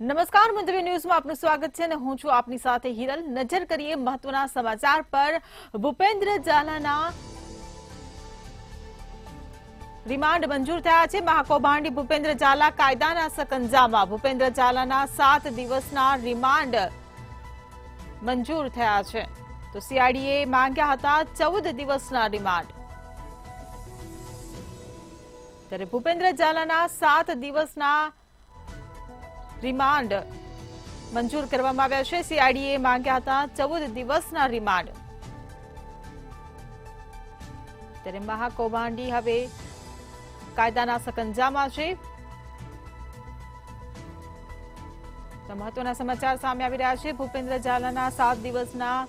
નમસ્કાર મંતવ્ય ન્યૂઝમાં આપનું સ્વાગત છે અને હું છું આપની સાથે હિરલ। નજર કરીએ મહત્વના સમાચાર પર। ભૂપેન્દ્ર ઝાલાના રિમાન્ડ મંજૂર થયા છે। મહાકૌભાંડી ભૂપેન્દ્ર ઝાલા કાયદાના સકંજામાં। ભૂપેન્દ્ર ઝાલાના 7 દિવસના રિમાન્ડ મંજૂર થયા છે। તો સીઆઈડીએ માંગ્યા હતા 14 દિવસના રિમાન્ડ। ત્યારે ભૂપેન્દ્ર ઝાલાના 7 દિવસના રિમાન્ડ મંજૂર કરવામાં આવ્યા છે। સીઆઈડીએ માંગ્યા હતા 14 દિવસના રિમાન્ડ। ત્યારે મહાકૌભાંડી હવે કાયદાના સકંજામાં છે। તો મહત્વના સમાચાર સામે આવી રહ્યા છે। ભૂપેન્દ્ર ઝાલાના 7 દિવસના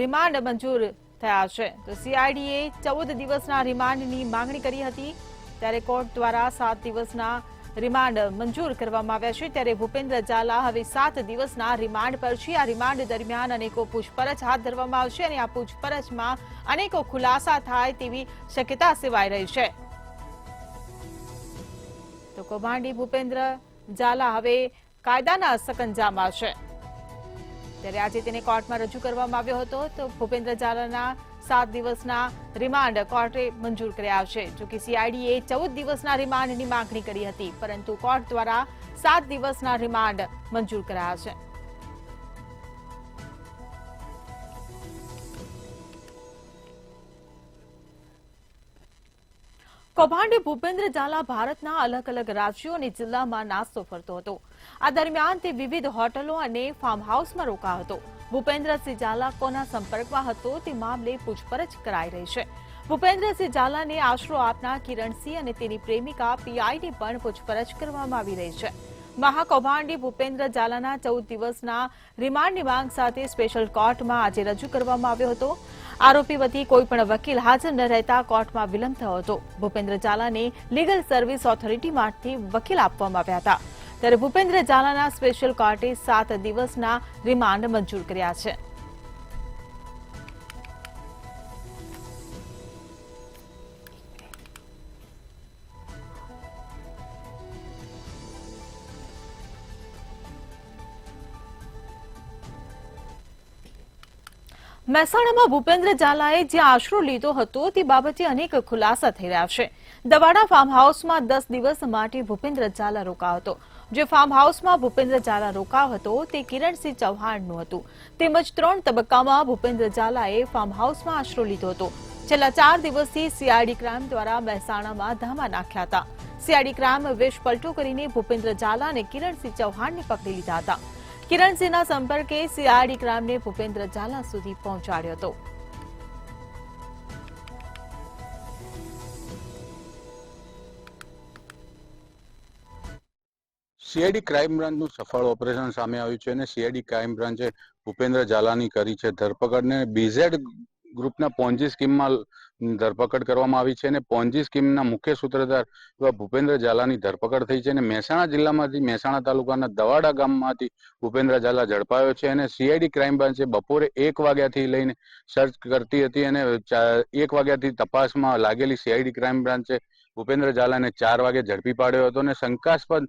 રિમાન્ડ મંજૂર થયા છે। તો સીઆઈડીએ 14 દિવસના રિમાન્ડની માંગણી કરી હતી, ત્યારે કોર્ટ દ્વારા 7 દિવસના રિમાન્ડ મંજૂર કરવામાં આવ્યા છે। ત્યારે ભૂપેન્દ્ર ઝાલા હવે 7 દિવસના રિમાન્ડ પર છે। આ રિમાન્ડ દરમિયાન અનેકો પૂછપરછ હાથ ધરવામાં આવશે અને આ પૂછપરછમાં અનેકો ખુલાસા થાય તેવી શક્યતા સેવાઈ રહી છે। તો કૌભાંડી ભૂપેન્દ્ર ઝાલા હવે કાયદાના સકંજામાં છે। ત્યારે આજે તેને કોર્ટમાં રજૂ કરવામાં આવ્યો હતો। તો ભૂપેન્દ્ર ઝાલાના 7 દિવસના રિમાન્ડ કોર્ટે મંજૂર કર્યા છે। જો કે સીઆઈડીએ 14 દિવસના રિમાન્ડની માંગણી કરી હતી, પરંતુ કોર્ટ દ્વારા 7 દિવસના રિમાન્ડ મંજૂર કર્યા છે। કૌભાંડી ભૂપેન્દ્ર ઝાલા ભારતના અલગ અલગ રાજ્યો અને જિલ્લામાં નાસ્તો ફરતો હતો। આ દરમિયાન તે વિવિધ હોટલો અને ફાર્મ હાઉસમાં રોકાયો હતો। ભૂપેન્દ્રસિંહ ઝાલા કોના સંપર્કમાં હતો તે મામલે પૂછપરછ કરાઈ રહી છે। ભૂપેન્દ્રસિંહ ઝાલાને આશરો આપનાર કિરણસિંહ અને તેની પ્રેમિકા પીઆઈની પણ પૂછપરછ કરવામાં આવી રહી છે। મહાકૌભાંડી ભૂપેન્દ્ર ઝાલાના 14 દિવસના રિમાન્ડની માંગ સાથે સ્પેશિયલ કોર્ટમાં આજે રજૂ કરવામાં આવ્યો હતો। આરોપી વતી કોઈ પણ વકીલ હાજર ન રહેતા કોર્ટમાં વિલંબ થયો હતો। ભૂપેન્દ્ર ઝાલાને લીગલ સર્વિસ ઓથોરિટીમાંથી વકીલ આપવામાં આવ્યા હતા। ત્યારે ભૂપેન્દ્ર ઝાલાના સ્પેશિયલ કોર્ટે 7 દિવસના રિમાન્ડ મંજૂર કર્યા છે। મહેસાણામાં ભૂપેન્દ્ર ઝાલાએ જે આશરો લીધો હતો તે બાબતે અનેક ખુલાસા થઈ રહ્યા છે। દવાડા ફાર્મ હાઉસમાં 10 દિવસ માટે ભૂપેન્દ્ર ઝાલા રોકાયો હતો। જે ફાર્મ હાઉસમાં ભૂપેન્દ્ર ઝાલા રોકાયો હતો તે કિરણસિંહ ચૌહાણનું હતું। તેમજ 3 તબક્કામાં ભૂપેન્દ્ર ઝાલાએ ફાર્મ હાઉસમાં આશરો લીધો હતો। છેલ્લા 4 દિવસથી સીઆઈડી ક્રાઇમ દ્વારા મહેસાણામાં ધામા નાખ્યા હતા। સીઆઈડી ક્રાઇમ વેશ પલટો કરીને ભૂપેન્દ્ર ઝાલા અને કિરણસિંહ ચૌહાણને પકડી લીધા હતા। કિરણસિંહના સંપર્કે સીઆઈડી ક્રાઇમને ભૂપેન્દ્ર ઝાલા સુધી પહોંચાડ્યો હતો। સીઆઈડી ક્રાઇમ બ્રાન્ચનું સફળ ઓપરેશન સામે આવ્યું છે અને સીઆઈડી ક્રાઇમ બ્રાન્ચે ભૂપેન્દ્ર ઝાલાની કરી છે ધરપકડને। બીઝેડ ગ્રુપના પોન્જી સ્કીમમાં ધરપકડ કરવામાં આવી છે અને પોન્જી સ્કીમના મુખ્ય સૂત્રધાર એવા ભૂપેન્દ્ર ઝાલાની ધરપકડ થઈ છે અને મહેસાણા જિલ્લામાંથી મહેસાણા તાલુકાના દવાડા ગામમાંથી ભૂપેન્દ્ર ઝાલા ઝડપાયો છે અને સીઆઈડી ક્રાઇમ બ્રાન્ચે બપોરે 1 વાગ્યાથી લઈને સર્ચ કરતી હતી અને 1 વાગ્યાથી તપાસમાં લાગેલી સીઆઈડી ક્રાઇમ બ્રાન્ચે ભૂપેન્દ્ર ઝાલાને 4 વાગે ઝડપી પાડ્યો હતો અને શંકાસ્પદ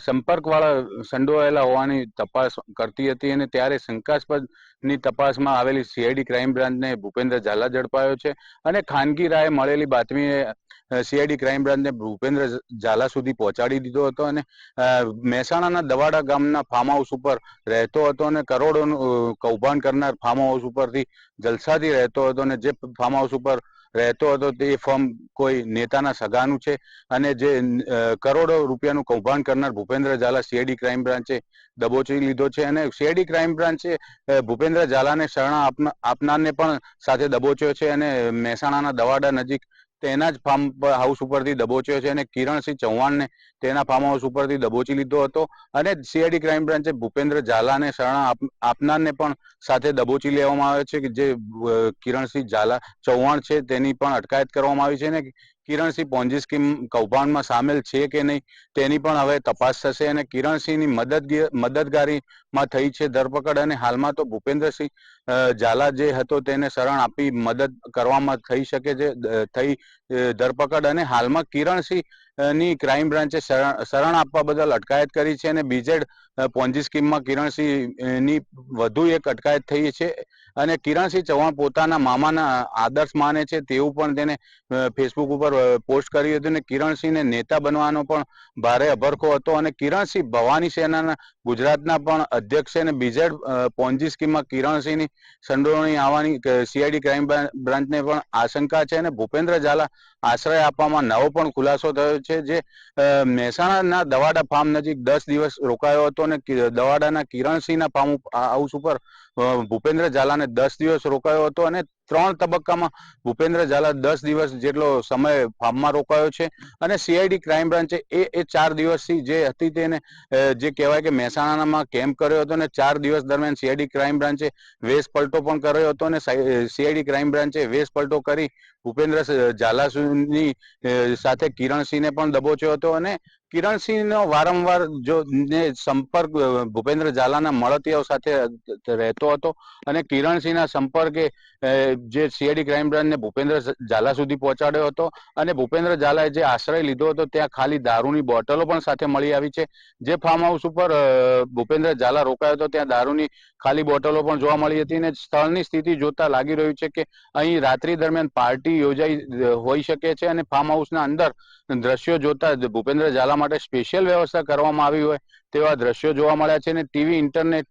સંપર્કવાળા સંડોવાયેલા હોવાની તપાસ કરતી હતી અને ત્યારે શંકાસ્પદની તપાસમાં આવેલી સીઆઈડી ક્રાઇમ બ્રાન્ચને ભૂપેન્દ્ર ઝાલા ઝડપાયો છે અને ખાનગી રાયે મળેલી બાતમીએ સીઆઈડી ક્રાઇમ બ્રાન્ચને ભૂપેન્દ્ર ઝાલા સુધી પહોંચાડી દીધો હતો અને મહેસાણાના દવાડા ગામના ફાર્મ હાઉસ ઉપર રહેતો હતો અને કરોડોનું કૌભાંડ કરનાર ફાર્મ હાઉસ ઉપરથી જલસાથી રહેતો હતો અને જે ફાર્મ હાઉસ ઉપર રહેતો હતો તે ફર્મ કોઈ નેતાના સગાનું છે અને જે કરોડો રૂપિયાનું કૌભાંડ કરનાર ભૂપેન્દ્ર ઝાલા સીઆઈડી ક્રાઇમ બ્રાન્ચે દબોચી લીધો છે અને સીઆઈડી ક્રાઇમ બ્રાન્ચે ભૂપેન્દ્ર ઝાલાને શરણ આપનારને પણ સાથે દબોચ્યો છે અને મહેસાણાના દવાડા નજીક તેના જ ફાર્મ હાઉસ ઉપરથી દબોચ્યો છે અને કિરણસિંહ ચૌહાણને તેના ફાર્મ હાઉસ ઉપરથી દબોચી લીધો હતો અને સીઆઈડી ક્રાઇમ બ્રાન્ચે ભૂપેન્દ્ર ઝાલાને શરણ આપનારને પણ સાથે દબોચી લેવામાં આવે છે કે જે કિરણસિંહ ઝાલા ચૌહાણ છે તેની પણ અટકાયત કરવામાં આવી છે અને કિરણસિંહ પોન્જી સ્કીમ કૌભાંડમાં સામેલ છે કે નહીં તેની પણ હવે તપાસ થશે અને કિરણસિંહની મદદગારીમાં થઈ છે ધરપકડ અને હાલમાં તો ભૂપેન્દ્રસિંહ ઝાલા જે હતો તેને શરણ આપી મદદ કરવામાં થઈ શકે છે, થઈ ધરપકડ. અને હાલમાં કિરણસિંહ ની ક્રાઇમ બ્રાન્ચે શરણ આપવા બદલ અટકાયત કરી છે અને બીઝેડ પોન્જી સ્કીમમાં કિરણસિંહ ની વધુ એક અટકાયત થઈ છે. અને કિરણસિંહ ચૌહાણ પોતાના મામાના આદર્શ માને છે તેવું પણ તેને ફેસબુક ઉપર પોસ્ટ કરી હતી. અને કિરણસિંહને નેતા બનવાનો પણ ભારે અભરખો હતો. અને કિરણસિંહ ભવાની સેનાના ગુજરાતના પણ અધ્યક્ષ છે અને બીઝેડ પોન્જી સ્કીમમાં કિરણસિંહની સંડોવણી આવવાની સીઆઈડી ક્રાઇમ બ્રાન્ચને પણ આશંકા છે. અને ભૂપેન્દ્ર ઝાલા આશ્રય આપવામાં નવો પણ ખુલાસો થયો છે, જે મહેસાણાના દવાડા ફાર્મ નજીક 10 દિવસ રોકાયો હતો. અને દવાડાના કિરણસિંહના ફાર્મ હાઉસ ઉપર ભૂપેન્દ્ર ઝાલાને 10 દિવસ રોકાયો હતો. અને 3 તબક્કામાં ભૂપેન્દ્ર ઝાલા 10 દિવસ જેટલો સમય ફાર્મમાં રોકાયો છે. અને સીઆઈડી ક્રાઇમ બ્રાન્ચે એ 4 દિવસથી જે હતી તેને જે કહેવાય કે મહેસાણામાં કેમ્પ કર્યો હતો. અને 4 દિવસ દરમિયાન સીઆઈડી ક્રાઇમ બ્રાન્ચે વેશ પલટો પણ કર્યો હતો. અને સીઆઈડી ક્રાઇમ બ્રાન્ચે વેશ પલટો કરી ભૂપેન્દ્ર ઝાલાની સાથે કિરણસિંહને પણ દબોચ્યો હતો. અને કિરણસિંહનો વારંવાર સંપર્ક ભૂપેન્દ્ર ઝાલાના મળતિયાઓ સાથે રહેતો હતો. અને કિરણસિંહના સંપર્કે જે સીઆઈડી ક્રાઇમ બ્રાન્ચને ભૂપેન્દ્ર ઝાલા સુધી પહોંચાડ્યો હતો. અને ભૂપેન્દ્ર ઝાલાએ જે આશ્રય લીધો હતો ત્યાં ખાલી દારૂની બોટલો પણ સાથે મળી આવી છે. જે ફાર્મ હાઉસ ઉપર ભૂપેન્દ્ર ઝાલા રોકાયો હતો ત્યાં દારૂની ખાલી બોટલો પણ જોવા મળી હતી. અને સ્થળની સ્થિતિ જોતા લાગી રહ્યું છે કે અહીં રાત્રિ દરમિયાન પાર્ટી યોજાઈ હોઈ શકે છે. અને ફાર્મ હાઉસના અંદર દ્રશ્યો જોતા ભૂપેન્દ્ર ઝાલા માટે સ્પેશિયલ વ્યવસ્થા કરવામાં આવી હોય તેવા દ્રશ્યો જોવા મળ્યા છે. અને ટીવી ઇન્ટરનેટ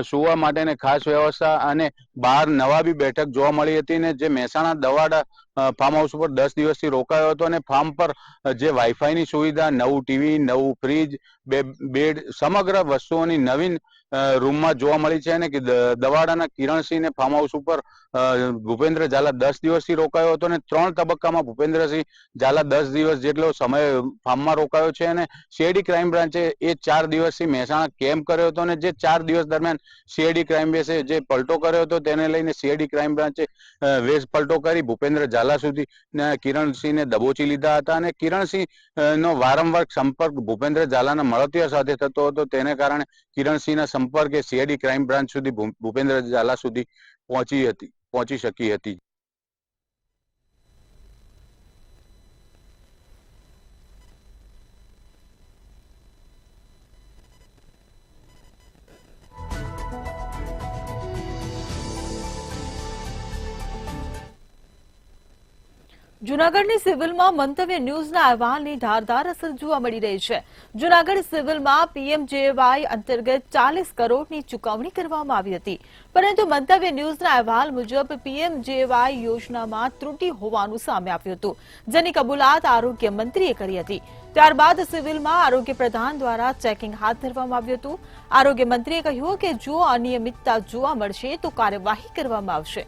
સુવા માટેની ખાસ વ્યવસ્થા અને બહાર નવાબી બેઠક જોવા મળી હતી. ને જે મહેસાણા દવાડા ફાર્મ હાઉસ ઉપર 10 દિવસથી રોકાયો હતો. અને ફાર્મ પર જે વાઈફાઈની સુવિધા, નવું ટીવી, નવું ફ્રીજ, બેડ, સમગ્ર વસ્તુઓની નવીન રૂમમાં જોવા મળી છે. અને દવાડાના કિરણસિંહને ફાર્મ હાઉસ ઉપર ભૂપેન્દ્ર ઝાલા 10 દિવસથી રોકાયો હતો. અને 3 તબક્કામાં ભૂપેન્દ્રસિંહ ઝાલા 10 દિવસ જેટલો સમય ફાર્મમાં રોકાયો છે. અને સીઆઈડી ક્રાઇમ બ્રાન્ચે એ 4 દિવસથી મહેસાણા કેમ્પ કર્યો હતો. અને જે 4 દિવસ દરમિયાન સીઆઈડી ક્રાઇમ બ્રાન્ચે જે પલટો કર્યો હતો તેને લઈને સીઆઈડી ક્રાઇમ બ્રાન્ચે વેશ પલટો કરી ભૂપેન્દ્ર ઝાલા સુધી કિરણસિંહને દબોચી લીધા હતા. અને કિરણસિંહ નો વારંવાર સંપર્ક ભૂપેન્દ્ર ઝાલાના મળતિયા સાથે થતો હતો. તેને કારણે કિરણસિંહના સંપર્કે સીઆઈડી ક્રાઇમ બ્રાન્ચ સુધી ભૂપેન્દ્ર ઝાલા સુધી પહોંચી શકી હતી. જૂનાગઢની સિવિલમાં મંતવ્ય ન્યૂઝના અહેવાલની ધારદાર અસર જોવા મળી રહી છે. જૂનાગઢ સિવિલમાં પીએમજેવાય અંતર્ગત 40 કરોડની ચૂકવણી કરવામાં આવી હતી, પરંતુ મંતવ્ય ન્યૂઝના અહેવાલ મુજબ પીએમજેવાય યોજનામાં ત્રુટિ હોવાનું સામે આવ્યું હતું, જેની કબૂલાત આરોગ્ય મંત્રીએ કરી હતી. ત્યારબાદ સિવિલમાં આરોગ્ય પ્રધાન દ્વારા ચેકિંગ હાથ ધરવામાં આવ્યું હતું. આરોગ્ય મંત્રીએ કહ્યું કે જો અનિયમિતતા જોવા મળશે તો કાર્યવાહી કરવામાં આવશે.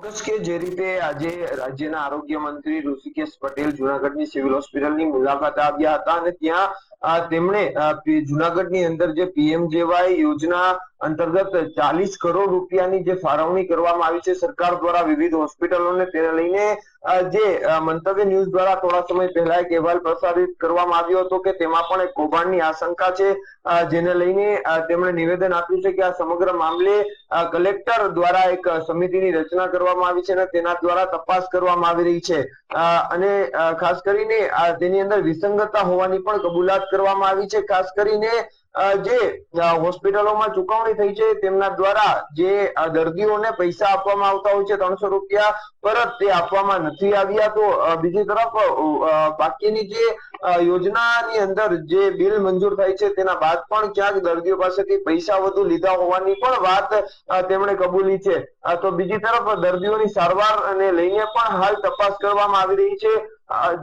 ચોક્કસ કે જે રીતે આજે રાજ્યના આરોગ્ય મંત્રી ઋષિકેશ પટેલ જૂનાગઢની સિવિલ હોસ્પિટલની મુલાકાત આવ્યા હતા અને ત્યાં તેમણે જૂનાગઢની અંદર જે પીએમજેવાય યોજના અંતર્ગત 40 કરોડ રૂપિયાની જે ફાળવણી કરવામાં આવી છે સરકાર દ્વારા વિવિધ હોસ્પિટલોને, તેને લઈને જે મંતવ્ય ન્યૂઝ દ્વારા થોડા સમય પહેલા એક અહેવાલ પ્રસારિત કરવામાં આવ્યો હતો કે તેમાં પણ એક કૌભાંડની આશંકા છે, જેને લઈને તેમણે નિવેદન આપ્યું છે કે આ સમગ્ર મામલે કલેક્ટર દ્વારા એક સમિતિની રચના કરવામાં આવી છે અને તેના દ્વારા તપાસ કરવામાં આવી રહી છે. અને ખાસ કરીને તેની અંદર વિસંગતતા હોવાની પણ કબૂલાત કરવામાં આવી છે. ખાસ કરીને જે હોસ્પિટલોમાં ચૂકવણી થઈ છે તેમના દ્વારા જે દર્દીઓને પૈસા આપવામાં આવતા હોય છે 300 રૂપિયા પરત તે આપવામાં નથી આવ્યા. તો બીજી તરફ બાકીની જે યોજનાની અંદર જે બિલ મંજૂર થાય છે તેના બાદ પણ ક્યાંક દર્દીઓ પાસેથી પૈસા વધુ લીધા હોવાની પણ વાત તેમણે કબૂલી છે. તો બીજી તરફ દર્દીઓની સારવારને લઈને પણ હાલ તપાસ કરવામાં આવી રહી છે.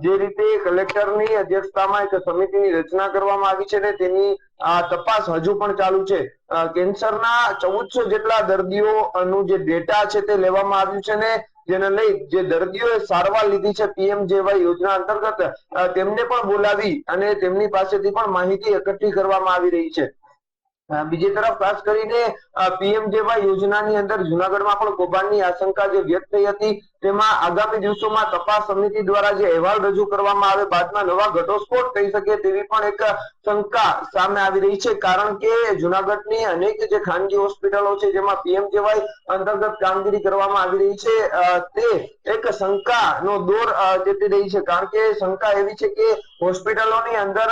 જે રીતે કલેક્ટરની અધ્યક્ષતામાં એક સમિતિની રચના કરવામાં આવી છે ને તેની તપાસ હજુ પણ ચાલુ છે. કેન્સરના 1400 જેટલા દર્દીઓનું જે ડેટા છે તે લેવામાં આવ્યું છે ને જેને લઈ જે દર્દીઓએ સારવાર લીધી છે પીએમજેવાય યોજના અંતર્ગત તેમને પણ બોલાવી અને તેમની પાસેથી પણ માહિતી એકઠી કરવામાં આવી રહી છે. બીજી તરફ ખાસ કરીને પીએમજેવાય યોજનાની અંદર જૂનાગઢમાં પણ કૌભાંડની આશંકા જે વ્યક્ત થઈ હતી તેમાં આગામી દિવસોમાં તપાસ સમિતિ દ્વારા જે અહેવાલ રજૂ કરવામાં આવે બાદમાં નવા ઘટસ્ફોટ થઈ શકે તેવી પણ એક શંકા સામે આવી રહી છે, કારણ કે જુનાગઢની અનેક જે ખાનગી હોસ્પિટલો છે જેમાં પીએમજેવાય અંતર્ગત કામગીરી કરવામાં આવી રહી છે તે એક શંકાનો દોર ચેતી રહી છે, કારણ કે શંકા એવી છે કે હોસ્પિટલોની અંદર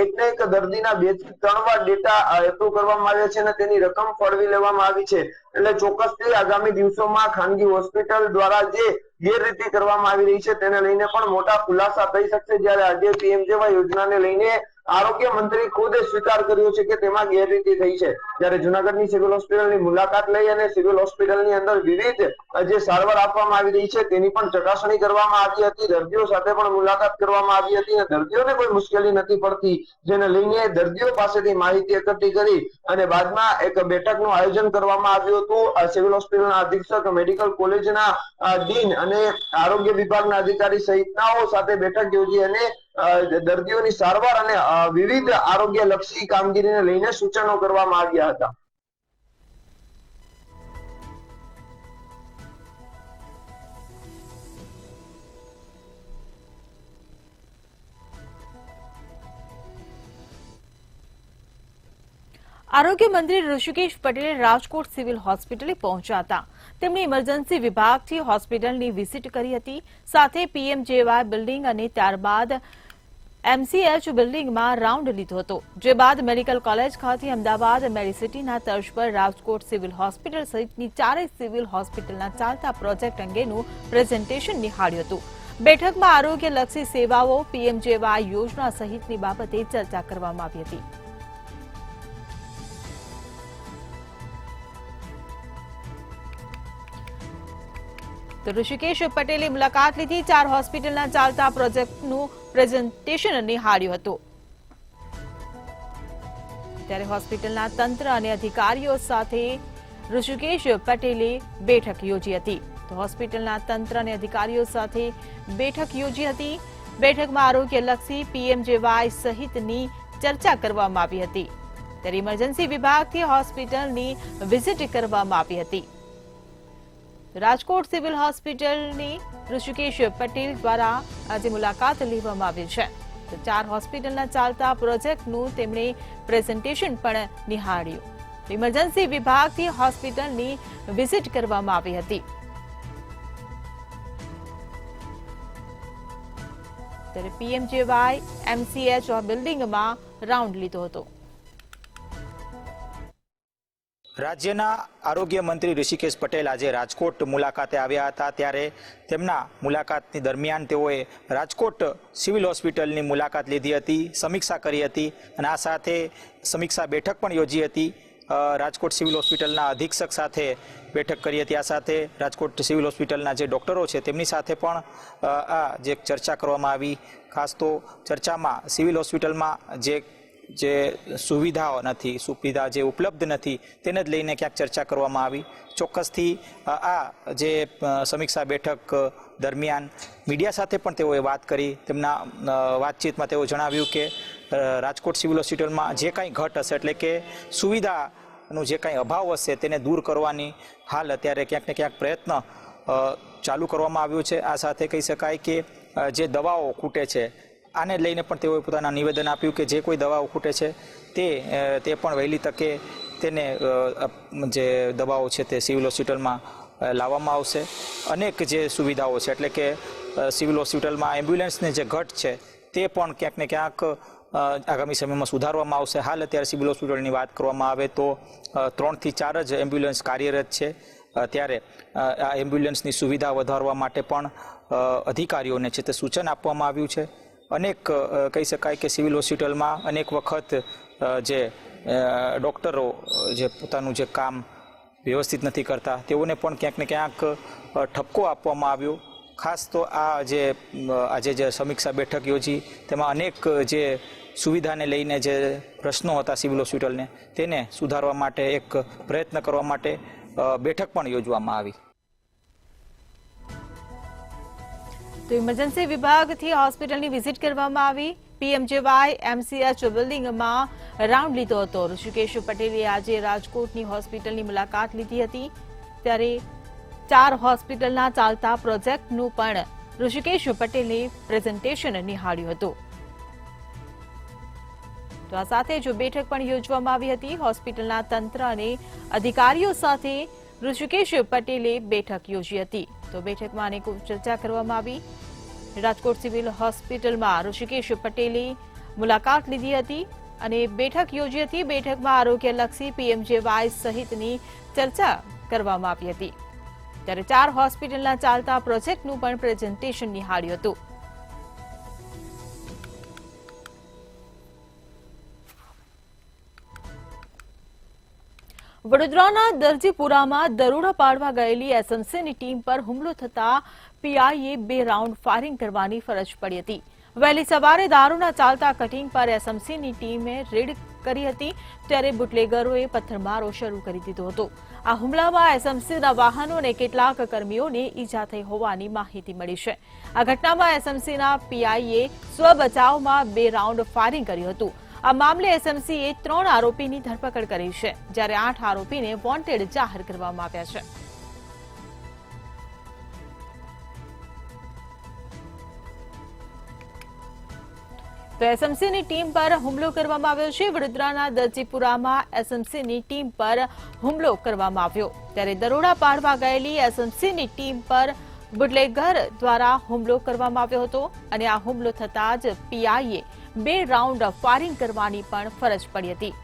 એક ને એક દર્દીના 2 થી 3 વાર ડેટા એપ્રુવ કરવામાં આવ્યા છે અને તેની રકમ ફળવી લેવામાં આવી છે, એટલે ચોક્કસથી આગામી દિવસોમાં ખાનગી હોસ્પિટલ દ્વારા જે ગેરરીતિ કરવામાં આવી રહી છે તેને લઈને પણ મોટા ખુલાસા થઈ શકશે, જ્યારે આજે પીએમજેવાય યોજનાને લઈને આરોગ્ય મંત્રી ખુદે સ્વીકાર કર્યો છે કે તેમાં ગેરરીતિ થઈ છે। જ્યારે જુનાગઢની સિવિલ હોસ્પિટલની મુલાકાત લઈ અને સિવિલ હોસ્પિટલની અંદર વિવિધ જે સારવાર આપવામાં આવી રહી છે તેની પણ ચકાસણી કરવામાં આવી હતી, દર્દીઓ સાથે પણ મુલાકાત કરવામાં આવી હતી અને દર્દીઓને કોઈ મુશ્કેલી નથી પડતી, જેને લઈને દર્દીઓ પાસેથી માહિતી એકઠી કરી અને બાદમાં એક બેઠકનું આયોજન કરવામાં આવ્યું હતું। સિવિલ હોસ્પિટલના અધિક્ષક, મેડિકલ કોલેજના ડીન અને આરોગ્ય વિભાગના અધિકારી સહિતનાઓ સાથે બેઠક યોજી અને દર્દીઓની સારવાર અને વિવિધ આરોગ્યલક્ષી કામગીરીને લઈને સૂચનો કરવામાં આવ્યા હતા। આરોગ્ય મંત્રી ઋષિકેશ પટેલે રાજકોટ સિવિલ હોસ્પિટલે પહોંચ્યા હતા। તેમણે ઇમરજન્સી વિભાગથી હોસ્પિટલની વિઝિટ કરી હતી, સાથે પીએમજેવાય બિલ્ડિંગ અને ત્યારબાદ એમસીએચ બિલ્ડિંગમાં રાઉન્ડ લીધો હતો, જે બાદ મેડિકલ કોલેજ ખાતે અમદાવાદ મેડિસિટીના તર્જ પર રાજકોટ સિવિલ હોસ્પિટલ સહિતની 4 સિવિલ હોસ્પિટલના ચાલતા પ્રોજેક્ટ અંગેનું પ્રેઝન્ટેશન નિહાળ્યું હતું। બેઠકમાં આરોગ્યલક્ષી સેવાઓ, પીએમજેવાય યોજના સહિતની બાબતે ચર્ચા કરવામાં આવી હતી। તો ઋષિકેશ પટેલે મુલાકાત લીધી, 4 હોસ્પિટલના ચાલતા પ્રોજેક્ટનું પ્રેઝન્ટેશન નિહાળ્યું હતું। ત્યારે હોસ્પિટલના તંત્ર અને અધિકારીઓ સાથે ઋષિકેશ પટેલે બેઠક યોજી હતી। તો હોસ્પિટલના તંત્ર અને અધિકારીઓ સાથે બેઠક યોજી હતી। બેઠકમાં આરોગ્યલક્ષી પીએમજેવાય સહિતની ચર્ચા કરવામાં આવી હતી। ત્યારે ઇમરજન્સી વિભાગથી હોસ્પિટલની વિઝિટ કરવામાં આવી હતી। રાજકોટ સિવિલ હોસ્પિટલની ઋષિકેશ પટેલ દ્વારા આજે મુલાકાત લેવામાં આવી છે। તો 4 હોસ્પિટલના ચાલતા પ્રોજેક્ટનું તેમણે પ્રેઝન્ટેશન પણ નિહાળ્યું। ઇમરજન્સી વિભાગથી હોસ્પિટલની વિઝિટ કરવામાં આવી હતી। ત્યારે પીએમજેવાય એમસીએચ બિલ્ડિંગમાં રાઉન્ડ લીધો હતો। રાજ્યના આરોગ્ય મંત્રી ઋષિકેશ પટેલ આજે રાજકોટ મુલાકાતે આવ્યા હતા, ત્યારે તેમના મુલાકાતની દરમિયાન તેઓએ રાજકોટ સિવિલ હોસ્પિટલની મુલાકાત લીધી હતી, સમીક્ષા કરી હતી અને આ સાથે સમીક્ષા બેઠક પણ યોજી હતી। રાજકોટ સિવિલ હોસ્પિટલના અધિક્ષક સાથે બેઠક કરી હતી। આ સાથે રાજકોટ સિવિલ હોસ્પિટલના જે ડૉક્ટરો છે તેમની સાથે પણ આ જે ચર્ચા કરવામાં આવી। ખાસ તો ચર્ચામાં સિવિલ હોસ્પિટલમાં જે સુવિધાઓ નથી, સુવિધા જે ઉપલબ્ધ નથી તેને જ લઈને ક્યાંક ચર્ચા કરવામાં આવી। ચોક્કસથી આ જે સમીક્ષા બેઠક દરમિયાન મીડિયા સાથે પણ તેઓએ વાત કરી। તેમના વાતચીતમાં તેઓ જણાવ્યું કે રાજકોટ સિવિલ હોસ્પિટલમાં જે કાંઈ ઘટ હશે, એટલે કે સુવિધાનું જે કાંઈ અભાવ હશે તેને દૂર કરવાની હાલ અત્યારે ક્યાંક ને ક્યાંક પ્રયત્ન ચાલુ કરવામાં આવ્યો છે। આ સાથે કહી શકાય કે જે દવાઓ ખૂટે છે આને લઈને પણ તેઓએ પોતાના નિવેદન આપ્યું કે જે કોઈ દવાઓ ખૂટે છે તે પણ વહેલી તકે તેને જે દવાઓ છે તે સિવિલ હોસ્પિટલમાં લાવવામાં આવશે। અનેક જે સુવિધાઓ છે, એટલે કે સિવિલ હોસ્પિટલમાં એમ્બ્યુલન્સની જે ઘટ છે તે પણ ક્યાંક ને ક્યાંક આગામી સમયમાં સુધારવામાં આવશે। હાલ અત્યારે સિવિલ હોસ્પિટલની વાત કરવામાં આવે તો 3 થી 4 જ એમ્બ્યુલન્સ કાર્યરત છે। ત્યારે આ એમ્બ્યુલન્સની સુવિધા વધારવા માટે પણ અધિકારીઓને છે તે સૂચન આપવામાં આવ્યું છે। અનેક કહી શકાય કે સિવિલ હોસ્પિટલમાં અનેક વખત જે ડૉક્ટરો જે પોતાનું જે કામ વ્યવસ્થિત નથી કરતા તેઓને પણ ક્યાંક ને ક્યાંક ઠપકો આપવામાં આવ્યો। ખાસ તો આ જે આજે જે સમીક્ષા બેઠક યોજી તેમાં અનેક જે સુવિધાને લઈને જે પ્રશ્નો હતા સિવિલ હોસ્પિટલને તેને સુધારવા માટે એક પ્રયત્ન કરવા માટે બેઠક પણ યોજવામાં આવી। તો ઇમરજન્સી વિભાગથી હોસ્પિટલની વિઝિટ કરવામાં આવી। પીએમજેવાય એમસીએચ બિલ્ડિંગમાં રાઉન્ડ લીધો હતો। ઋષિકેશ પટેલે આજે રાજકોટની હોસ્પિટલની મુલાકાત લીધી હતી। ત્યારે 4 હોસ્પિટલના ચાલતા પ્રોજેક્ટનું પણ ઋષિકેશ પટેલે પ્રેઝન્ટેશન નિહાળ્યું હતું. તો આ સાથે જ બેઠક પણ યોજવામાં આવી હતી. હોસ્પિટલના તંત્ર અને અધિકારીઓ સાથે ઋષિકેશ પટેલે બેઠક યોજી હતી. તો બેઠકમાં અનેક ચર્ચા કરવામાં આવી. રાજકોટ સિવિલ હોસ્પિટલમાં ઋષિકેશ પટેલે મુલાકાત લીધી હતી અને બેઠક યોજી હતી. બેઠકમાં આરોગ્યલક્ષી પીએમજેવાય સહિતની ચર્ચા કરવામાં આવી હતી. ત્યારે 4 હોસ્પિટલના ચાલતા પ્રોજેક્ટનું પણ પ્રેઝન્ટેશન નિહાળ્યું હતું. વડોદરાના દરજીપુરામાં દરોડા પાડવા ગયેલી એસએમસીની ટીમ પર હુમલો થતા પીઆઈએ 2 રાઉન્ડ ફાયરિંગ કરવાની ફરજ પડી હતી. વહેલી સવારે દારૂના ચાલતા કટિંગ પર એસએમસીની ટીમે રેડ કરી હતી. ત્યારે બુટલેગરોએ પથ્થરમારો શરૂ કરી દીધો હતો. આ હુમલામાં એસએમસીના વાહનો અને કેટલાક કર્મીઓને ઈજા થઈ હોવાની માહિતી મળી છે. આ ઘટનામાં એસએમસીના પીઆઈએ સ્વબચાવમાં 2 રાઉન્ડ ફાયરિંગ કર્યું હતું. આ મામલે એસએમસીએ 3 આરોપીની ધરપકડ કરી છે, જ્યારે 8 આરોપીને વોન્ટેડ જાહેર કરવામાં આવ્યા છે. તો એસએમસીની ટીમ પર હુમલો કરવામાં આવ્યો છે. વડોદરાના દરજીપુરામાં એસએમસીની ટીમ પર હુમલો કરવામાં આવ્યો. ત્યારે દરોડા પાડવા ગયેલી એસએમસીની ટીમ પર બુટલેગર દ્વારા હુમલો કરવામાં આવ્યો હતો અને આ હુમલો થતા જ પીઆઈએ 2 રાઉન્ડ ફાયરિંગ કરવાની પણ ફરજ પડી હતી.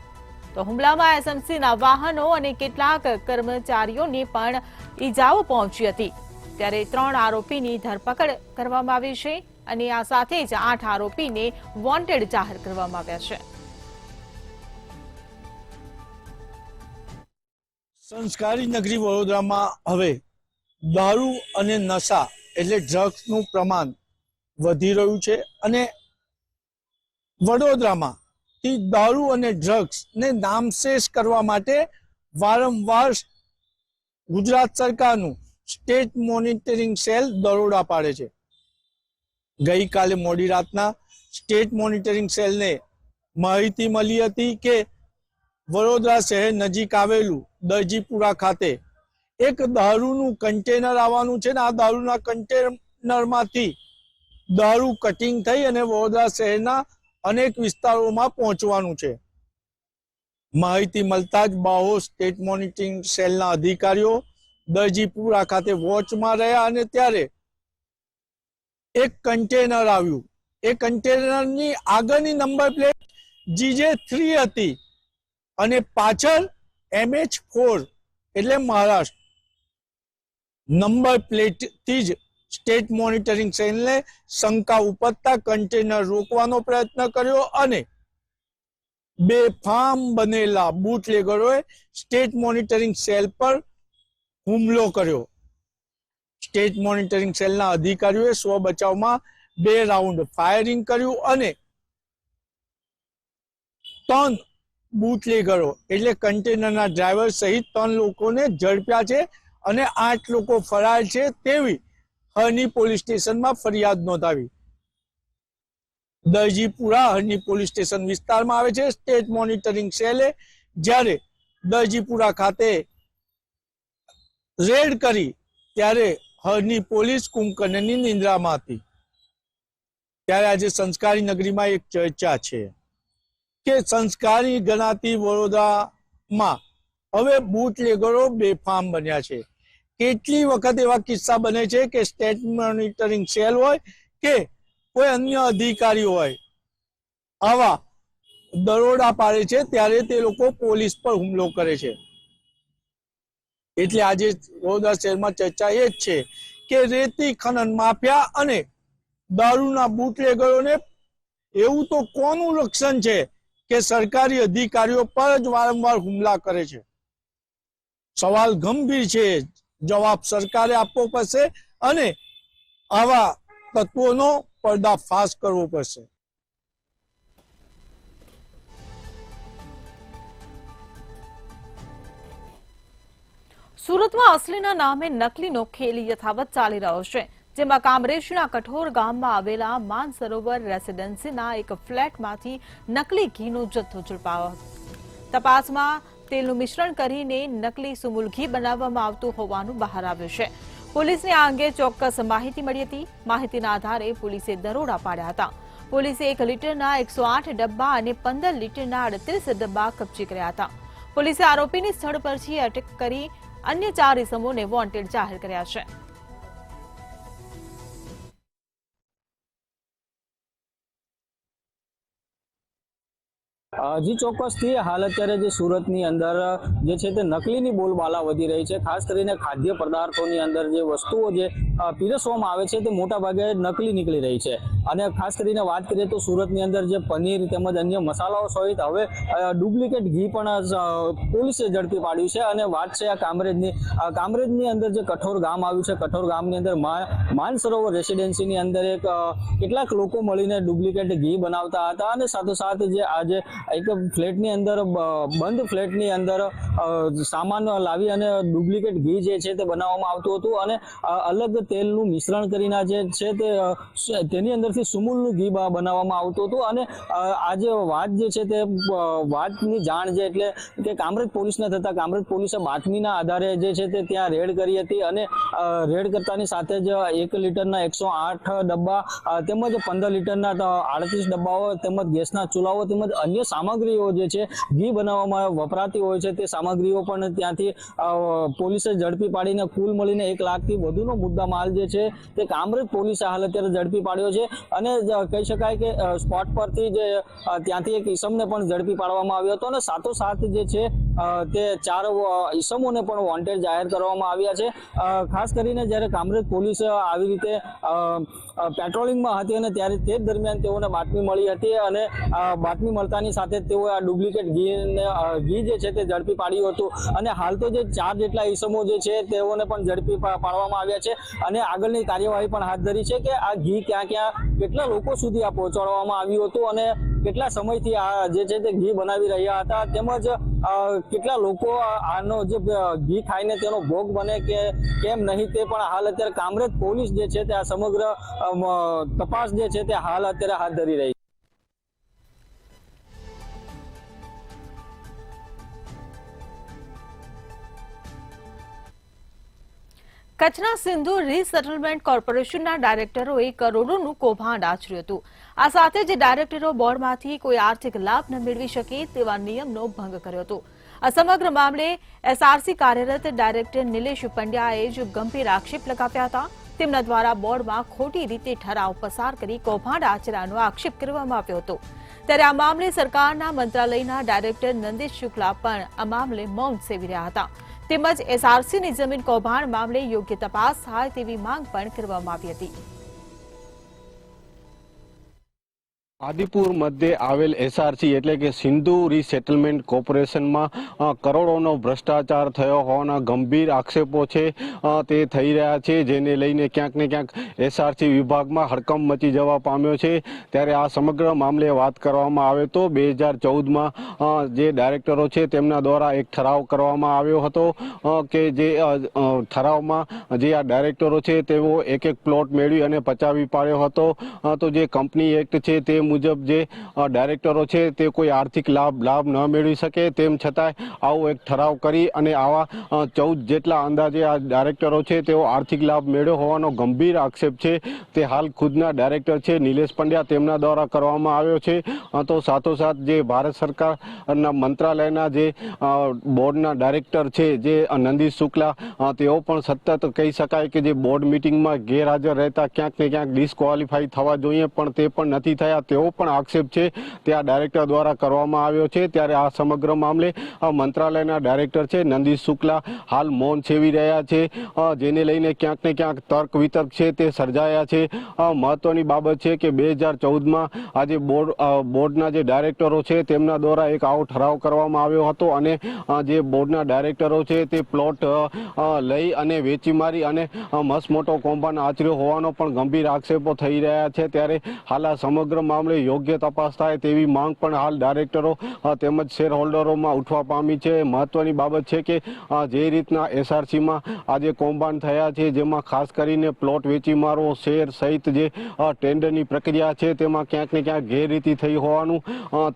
તો હુમલામાં એસએમસીના વાહનો અને કેટલાક કર્મચારીઓને પણ ઈજાઓ પહોંચી હતી. ત્યારે 3 આરોપીની ધરપકડ કરવામાં આવી છે અને આ સાથે જ 8 આરોપીને વોન્ટેડ જાહેર કરવામાં આવ્યા છે. સંસ્કારી નગરી વડોદરામાં હવે દારૂ અને નશા એટલે ડ્રગ્સનું પ્રમાણ વધી રહ્યું છે અને વડોદરામાં દારૂ અને ડ્રગ્સને નામશેષ કરવા માટે વારંવાર ગુજરાત સરકારનું સ્ટેટ મોનિટરિંગ સેલ દરોડા પાડે છે. ગઈકાલે મોડી રાતના સ્ટેટ મોનિટરિંગ સેલને માહિતી મળી હતી કે વડોદરા શહેર નજીક આવેલું દરજીપુરા ખાતે એક દારૂનું કન્ટેનર આવવાનું છે ને આ દારૂના કન્ટેનરમાંથી દારૂ કટિંગ થઈ અને વડોદરા શહેરના અનેક વિસ્તારોમાં પહોંચવાનું છે. માહિતી મળતા જ બાહોશ સ્ટેટ મોનિટરિંગ સેલના અધિકારીઓ દરજીપુરા ખાતે વોચમાં રહ્યા અને ત્યારે એક કન્ટેનર આવ્યું. એ કન્ટેનરની આગળની નંબર પ્લેટ GJ3 હતી અને પાછળ MH4 એટલે મહારાષ્ટ્ર. નંબર પ્લેટથી જ સ્ટેટ મોનિટરિંગ સેલને શંકા ઉપજતા કન્ટેનર રોકવાનો પ્રયત્ન કર્યો અને બેફામ બનેલા બુટલેગરોએ સ્ટેટ મોનિટરિંગ સેલ પર હુમલો કર્યો. સ્ટેટ મોનિટરિંગ સેલના અધિકારીઓએ સ્વ બચાવમાં 2 રાઉન્ડ ફાયરિંગ કર્યું અને 3 બુટલેગરો એટલે કન્ટેનરના ડ્રાઈવર સહિત 3 લોકોને ઝડપ્યા છે અને 8 લોકો ફરાર છે તેવી હરની પોલીસ સ્ટેશનમાં ફરિયાદ નોંધાવી. દરજીપુરા હરની પોલીસ સ્ટેશન વિસ્તારમાં આવે છે સ્ટેટ મોનિટરિંગ સેલે જ્યારે દરજીપુરા ખાતે રેડ કરી ત્યારે હરની પોલીસ કુંભકર્ણની નિંદ્રામાં હતી. ત્યારે આજે સંસ્કારી નગરીમાં એક ચર્ચા છે કે સંસ્કારી ગણાતી વડોદરામાં હવે બુટલેગરો બેફામ બન્યા છે. કેટલી વખત એવા કિસ્સા બને છે કે સ્ટેટ મોનિટરિંગ સેલ હોય કે કોઈ અન્ય અધિકારી હોય આવા દરોડા પાડે છે ત્યારે તે લોકો પોલીસ પર હુમલો કરે છે. એટલે આજે વડોદરા શહેરમાં ચર્ચા એ જ છે કે રેતી ખનન માફિયા અને દારૂના બુટલેગરોને એવું તો કોનું રક્ષણ છે કે સરકારી અધિકારીઓ પર જ વારંવાર હુમલા કરે છે. સવાલ ગંભીર છે. જવાબ સરકારે આપવો પડશે અને આવા તત્વોનો પર્દાફાશ કરવો પડશે. સુરતમાં અસલીના નામે નકલીનો ખેલ યથાવત ચાલી રહ્યો છે, જેમાં કામરેજના કઠોર ગામમાં આવેલા માનસરોવર રેસીડેન્સીના એક ફ્લેટમાંથી નકલી ઘીનો જથ્થો ઝડપાયો હતો. તપાસમાં તેલનું મિશ્રણ કરીને નકલી સુમૂલ ઘી બનાવવામાં આવતું હોવાનું બહાર આવ્યું છે. પોલીસને આ અંગે ચોક્કસ માહિતી મળી હતી. માહિતીના આધારે પોલીસે દરોડા પાડ્યા હતા. પોલીસે 1 લીટરના 108 ડબ્બા અને 15 લીટરના 38 ડબ્બા કબજે કર્યા હતા. પોલીસે આરોપીની સ્થળ પરથી અટક કરી અન્ય 4 ઇસમોને વોન્ટેડ જાહેર કર્યા છે. જી ચોક્કસથી હાલ અત્યારે જે સુરતની અંદર જે છે તે નકલીની બોલબાલા વધી રહી છે. ખાસ કરીને ખાદ્ય પદાર્થોની અંદર જે વસ્તુઓ જે પીરસવામાં આવે છે તે મોટા ભાગે નકલી નીકળી રહી છે. અને ખાસ કરીને વાત કરીએ તો સુરતની અંદર જે પનીર તેમજ અન્ય મસાલાઓ સહિત હવે ડુપ્લિકેટ ઘી પણ પોલીસે ઝડપી પાડ્યું છે. અને વાત છે આ કામરેજની અંદર જે કઠોર ગામ આવ્યું છે, કઠોર ગામની અંદર માનસરોવર રેસિડેન્સીની અંદર કેટલાક લોકો મળીને ડુપ્લિકેટ ઘી બનાવતા હતા. અને સાથોસાથ જે આજે એક ફ્લેટની અંદર બંધ ફ્લેટની અંદર સામાન લાવી અને ડુપ્લિકેટ ઘી જે છે તે બનાવવામાં આવતું હતું. અને અલગ તેલનું મિશ્રણ કરીને જે છે તેની અંદરથી સુમૂલનું ઘી બનાવવામાં આવતું હતું. અને આજે વાત જે છે તે વાતની જાણ જે એટલે કે કામરેજ પોલીસને થતા કામરેજ પોલીસે બાતમીના આધારે જે છે તે ત્યાં રેડ કરી હતી. અને રેડ કરતાની સાથે જ 1 લીટરના 108 ડબ્બા તેમજ 15 લીટરના 38 ડબ્બાઓ તેમજ ગેસના ચૂલાઓ તેમજ અન્ય સામગ્રીઓ જે છે ઘી બનાવવામાં વપરાતી હોય છે તે સામગ્રીઓ પણ ત્યાંથી પોલીસે ઝડપી પાડીને કુલ મળીને 1 લાખથી વધુનો મુદ્દા માલ જે છે તે કામરેજ પોલીસે હાલ અત્યારે ઝડપી પાડ્યો છે. અને કહી શકાય કે સ્પોટ પરથી જે ત્યાંથી એક ઈસમને પણ ઝડપી પાડવામાં આવ્યો હતો. અને સાથોસાથ જે છે તે 4 ઈસમોને પણ વોન્ટેડ જાહેર કરવામાં આવ્યા છે. ખાસ કરીને જ્યારે કામરેજ પોલીસ આવી રીતે પેટ્રોલિંગમાં હતી અને ત્યારે તે દરમિયાન તેઓને બાતમી મળી હતી. અને બાતમી મળતાની સાથે તેઓએ આ ડુપ્લિકેટ ઘી જે છે તે ઝડપી પાડ્યું હતું. અને હાલ તો જે 4 જેટલા ઈસમો જે છે તેઓને પણ ઝડપી પાડવામાં આવ્યા છે. અને આગળની કાર્યવાહી પણ હાથ ધરી છે કે આ ઘી ક્યાં કેટલા લોકો સુધી આ પહોંચાડવામાં આવ્યું હતું અને કેટલા સમયથી આ જે છે તે ઘી બનાવી રહ્યા હતા. તેમજ કેટલા લોકો આનો જે ઘી ખાઈને તેનો ભોગ બને કે કેમ નહીં તે પણ હાલ અત્યારે કામરેજ પોલીસ જે છે તે આ સમગ્ર તપાસ જે છે તે હાલ અત્યારે હાથ ધરી રહી છે. કચ્છના સિંધુ રીસેટલમેન્ટ કોર્પોરેશનના ડાયરેક્ટરોએ કરોડોનું કૌભાંડ આચર્યું હતું. આ સાથે જ ડાયરેક્ટરો બોર્ડમાંથી કોઈ આર્થિક લાભ ન મેળવી શકે તેવા નિયમનો ભંગ કર્યો હતો. આ સમગ્ર મામલે એસઆરસી કાર્યરત ડાયરેક્ટર નિલેશ પંડ્યાએ જ ગંભીર આક્ષેપ લગાવ્યા હતા. તેમના દ્વારા બોર્ડમાં ખોટી રીતે ઠરાવ પસાર કરી કૌભાંડ આચર્યાનો આક્ષેપ કરવામાં આવ્યો હતો. ત્યારે આ મામલે સરકારના મંત્રાલયના ડાયરેક્ટર નંદિશ શુક્લા પણ આ મામલે મૌન સેવી રહ્યા હતા. તેમજ એસઆરસીની જમીન કૌભાંડ મામલે યોગ્ય તપાસ થાય તેવી માંગ પણ કરવામાં આવી હતી. આદિપુર મધ્યે આવેલ એસઆરસી એટલે કે સિંધુ રીસેટલમેન્ટ કોર્પોરેશનમાં કરોડોનો ભ્રષ્ટાચાર થયો હોવાના ગંભીર આક્ષેપો છે તે થઈ રહ્યા છે, જેને લઈને ક્યાંક ને ક્યાંક એસઆરસી વિભાગમાં હડકંપ મચી જવા પામ્યો છે. ત્યારે આ સમગ્ર મામલે વાત કરવામાં આવે તો 2014માં જે ડાયરેક્ટરો છે તેમના દ્વારા એક ઠરાવ કરવામાં આવ્યો હતો કે જે ઠરાવમાં જે આ ડાયરેક્ટરો છે તેઓ એક પ્લોટ મેળવી અને પચાવી પાડ્યો હતો. તો જે કંપની એક્ટ છે તે મુજબ જે ડાયરેક્ટરો છે તે કોઈ આર્થિક લાભ ન મેળવી શકે, તેમ છતાંય આવો એક ઠરાવ કરી અને આવા 14 જેટલા અંદાજે આ ડાયરેક્ટરો છે તેઓ આર્થિક લાભ મેળવ્યો હોવાનો ગંભીર આક્ષેપ છે તે હાલ ખુદના ડાયરેક્ટર છે નિલેશ પંડ્યા તેમના દ્વારા કરવામાં આવ્યો છે. તો સાથોસાથ જે ભારત સરકારના મંત્રાલયના જે બોર્ડના ડાયરેક્ટર છે જે નંદિશ શુક્લા તેઓ પણ સતત કહી શકાય કે જે બોર્ડ મિટિંગમાં ગેરહાજર રહેતા ક્યાંક ને ક્યાંક ડિસ્ક્વોલિફાઈ થવા જોઈએ પણ તે પણ નથી થયા તેવો પણ આક્ષેપ છે તે આ ડાયરેક્ટર દ્વારા કરવામાં આવ્યો છે. ત્યારે આ સમગ્ર મામલે મંત્રાલયના ડાયરેક્ટર છે નંદિશ શુક્લા હાલ મૌન સેવી રહ્યા છે, જેને લઈને ક્યાંક ને ક્યાંક તર્ક વિતર્ક છે તે સર્જાયા છે. મહત્વની બાબત છે કે 2014માં આજે બોર્ડના જે ડાયરેક્ટરો છે તેમના દ્વારા એક આવો ઠરાવ કરવામાં આવ્યો હતો અને જે બોર્ડના ડાયરેક્ટરો છે તે પ્લોટ લઈ અને વેચી મારી અને મસ્ત મોટો કૌભાંડ આચર્યો હોવાનો પણ ગંભીર આક્ષેપો થઈ રહ્યા છે. ત્યારે હાલ આ સમગ્ર મામલે મામલે યોગ્ય તપાસ થાય તેવી માંગ પણ હાલ ડાયરેક્ટરો તેમજ શેર હોલ્ડરોમાં ઉઠવા પામી છે. મહત્વની બાબત છે કે જે રીતના એસઆરસીમાં આજે કૌભાંડ થયા છે, જેમાં ખાસ કરીને પ્લોટ વેચી મારો શેર સહિત જે ટેન્ડરની પ્રક્રિયા છે તેમાં ક્યાંક ને ક્યાંક ગેરરીતિ થઈ હોવાનું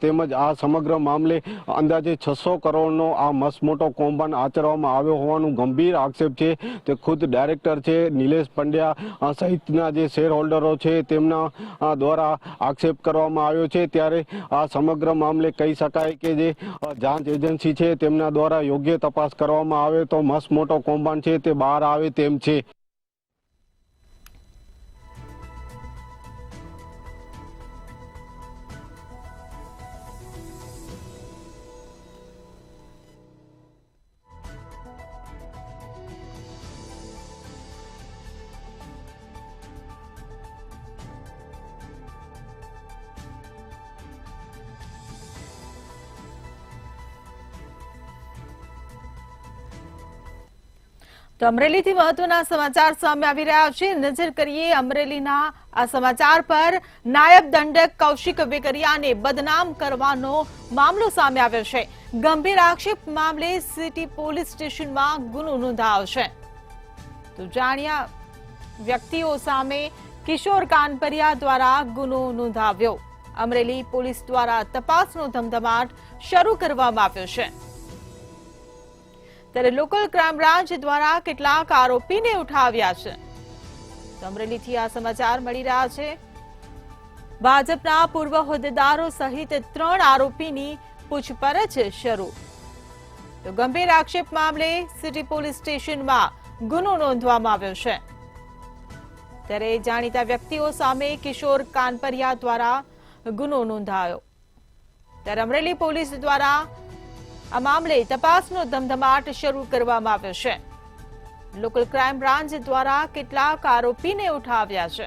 તેમજ આ સમગ્ર મામલે અંદાજે 600 કરોડનો આ મસમોટો કૌભાંડ આચરવામાં આવ્યો હોવાનું ગંભીર આક્ષેપ છે. તે ખુદ ડાયરેક્ટર છે નિલેશ પંડ્યા સહિતના જે શેર હોલ્ડરો છે તેમના દ્વારા આક્ષેપ કરવામાં આવ્યો છે. ત્યારે આ સમગ્ર મામલે કહી શકાય કે જે જાંચ એજન્સી છે તેમના દ્વારા યોગ્ય તપાસ કરવામાં આવે તો મસમોટો કૌભાંડ છે તે બહાર આવે તેમ છે. તો અમરેલીથી મહત્વના સમાચાર સામે આવી રહ્યા છે. નજર કરીએ અમરેલીના આ સમાચાર પર. નાયબ દંડક કૌશિક વેકરિયાને બદનામ કરવાનો મામલો સામે આવ્યો છે. ગંભીર આક્ષેપ મામલે સિટી પોલીસ સ્ટેશનમાં ગુનો નોંધાયો છે. તો જાણ્યા વ્યક્તિઓ સામે કિશોર કાનપરિયા દ્વારા ગુનો નોંધાવ્યો. અમરેલી પોલીસ દ્વારા તપાસનો ધમધમાટ શરૂ કરવામાં આવ્યો છે. ત્યારે લોકલ ક્રાઇમ બ્રાન્ચ દ્વારા કેટલાક આરોપીને ઉઠાવ્યા છે. અમરેલીથી આ સમાચાર મળી રહ્યા છે. ભાજપના પૂર્વ હોદ્દેદારો સહિત 3 આરોપીની પૂછપરછ શરૂ. તો ગંભીર આક્ષેપ મામલે સિટી પોલીસ સ્ટેશનમાં ગુનો નોંધવામાં આવ્યો છે. ત્યારે જાણીતા વ્યક્તિઓ સામે કિશોર કાનપરિયા દ્વારા ગુનો નોંધાયો. ત્યારે અમરેલી પોલીસ દ્વારા આ મામલે તપાસનો ધમધમાટ શરૂ કરવામાં આવ્યો છે. લોકલ ક્રાઇમ બ્રાન્ચ દ્વારા કેટલાક આરોપીને ઉઠાવ્યા છે.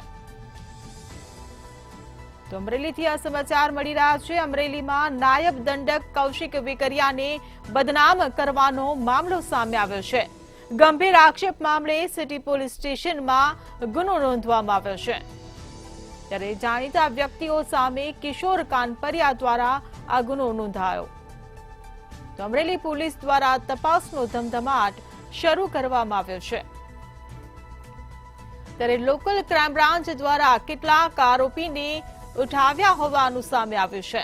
તો અમરેલીથી આ સમાચાર મળી રહ્યા છે. અમરેલીમાં નાયબ દંડક કૌશિક વેકરિયાને બદનામ કરવાનો મામલો સામે આવ્યો છે. ગંભીર આક્ષેપ મામલે સિટી પોલીસ સ્ટેશનમાં ગુનો નોંધવામાં આવ્યો છે. ત્યારે જાણીતા વ્યક્તિઓ સામે કિશોર કાનપરિયા દ્વારા આ ગુનો નોંધાયો. તો અમરેલી પોલીસ દ્વારા તપાસનો ધમધમાટ શરૂ કરવામાં આવ્યો છે. ત્યારે લોકલ ક્રાઇમ બ્રાન્ચ દ્વારા કેટલાક આરોપીને ઉઠાવ્યા હોવાનું સામે આવ્યું છે.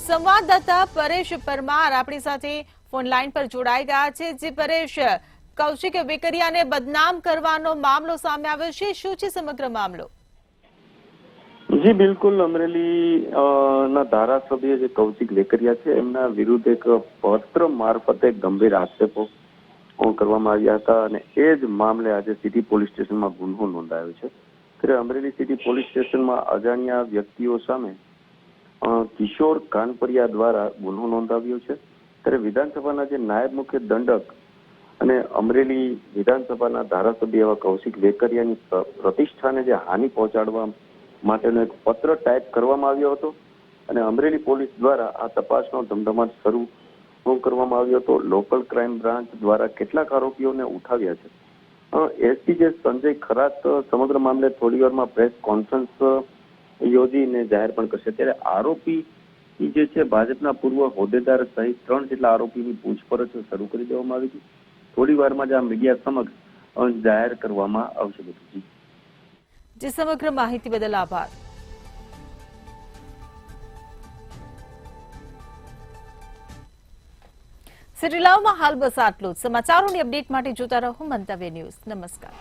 સંવાદદાતા પરેશ પરમાર આપણી સાથે ફોન લાઈન પર જોડાઈ ગયા છે. જે પરેશ, કૌશિક વેકરિયાને બદનામ કરવાનો મામલો સામે આવ્યો છે, શું છે સમગ્ર મામલો? જી બિલકુલ, અમરેલી ના ધારાસભ્ય જે કૌશિક વેકરિયા છે એમના વિરુદ્ધ એક પત્ર મારફતે ગંભીર આક્ષેપો કરવામાં આવ્યા હતા અને એ જ મામલે આજે સિટી પોલીસ સ્ટેશનમાં ગુનો નોંધાયો છે. ત્યારે અમરેલી સિટી પોલીસ સ્ટેશનમાં અજાણ્યા વ્યક્તિઓ સામે કિશોર કાનપરિયા દ્વારા ગુનો નોંધાવ્યો છે. ત્યારે વિધાનસભાના જે નાયબ મુખ્ય દંડક અને અમરેલી વિધાનસભાના ધારાસભ્ય એવા કૌશિક વેકરિયાની પ્રતિષ્ઠાને જે હાનિ પહોંચાડવા માટેનો એક પત્ર ટાઈપ કરવામાં આવ્યો હતો અને અમરેલી પોલીસ દ્વારા આ તપાસનો ધમધમાટ શરૂ કરવામાં આવ્યો હતો. લોકલ ક્રાઇમ બ્રાન્ચ દ્વારા કેટલાક આરોપીઓને ઉઠાવ્યા છે. એસપી જે સંજય ખરાત સમગ્ર મામલે થોડી વારમાં પ્રેસ કોન્ફરન્સ યોજીને જાહેર પણ કરશે. ત્યારે આરોપી જે છે ભાજપના પૂર્વ હોદ્દેદાર સહિત 3 જેટલા આરોપીની પૂછપરછ શરૂ કરી દેવામાં આવી હતી. થોડી વારમાં જ આ મીડિયા સમક્ષ જાહેર કરવામાં આવશે. બધું જે સમગ્ર માહિતી બદલ આભાર. સિટી લાઈવમાં હાલ બસ આટલું જ. સમાચારોની અપડેટ માટે જોતા રહો મંતવ્ય ન્યૂઝ. નમસ્કાર.